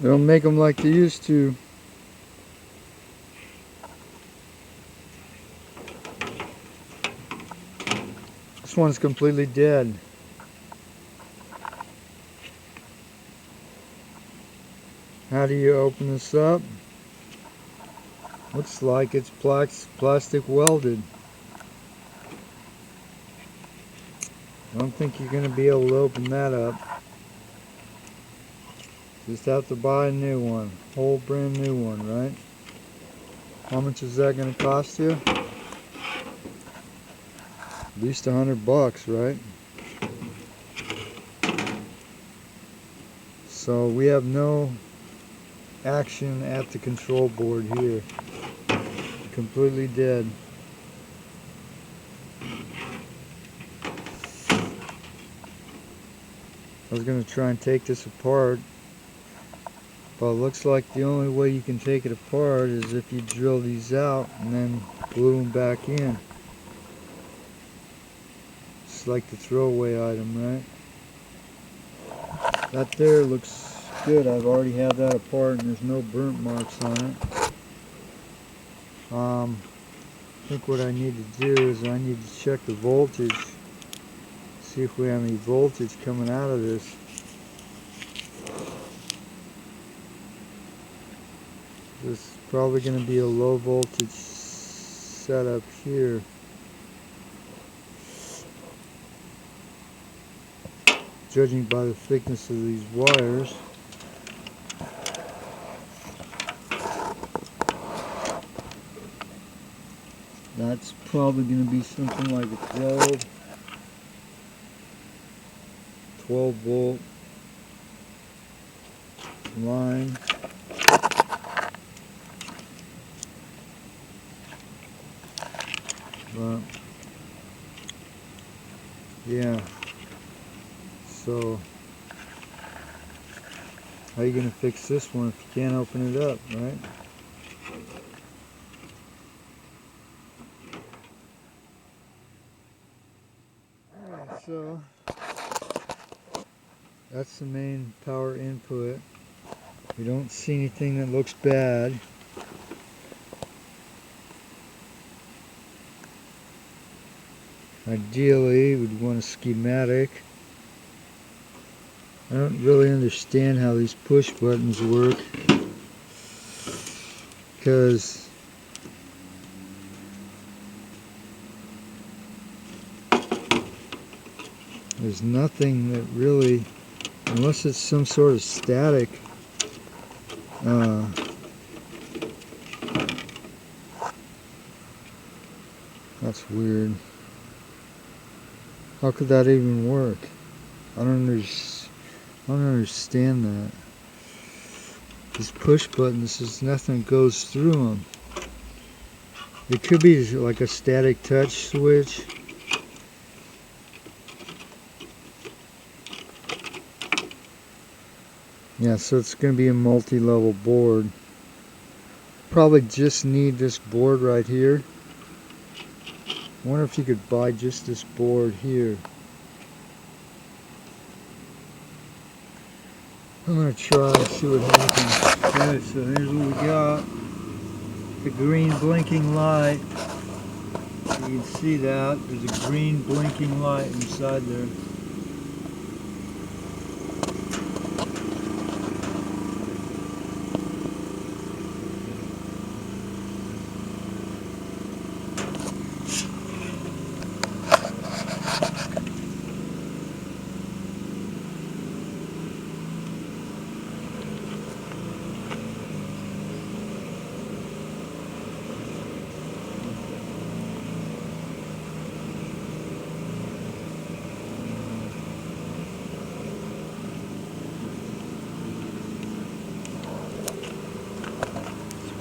They don't make them like they used to. This one's completely dead. How do you open this up? Looks like it's plastic welded. I don't think you're going to be able to open that up. Just have to buy a new one. Whole brand new one, right? How much is that going to cost you? At least $100, right? So we have no action at the control board here. Completely dead. I was going to try and take this apart, but it looks like the only way you can take it apart is if you drill these out and then glue them back in. It's like the throwaway item, right? That there looks good. I've already had that apart and there's no burnt marks on it. I think what I need to do is I need to check the voltage, see if we have any voltage coming out of this. This is probably going to be a low voltage setup here. Judging by the thickness of these wires. That's probably going to be something like a 12 volt line. But yeah, so how are you going to fix this one if you can't open it up, right? Alright, so that's the main power input. We don't see anything that looks bad. Ideally, we'd want a schematic. I don't really understand how these push buttons work, because there's nothing that really, unless it's some sort of static, that's weird. How could that even work? I don't understand that. These push buttons, there's nothing that goes through them. It could be like a static touch switch. Yeah, so it's going to be a multi-level board. Probably just need this board right here. I wonder if you could buy just this board here. I'm going to try and see what happens. Okay, so here's what we got. The green blinking light. You can see that. There's a green blinking light inside there.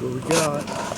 What we got.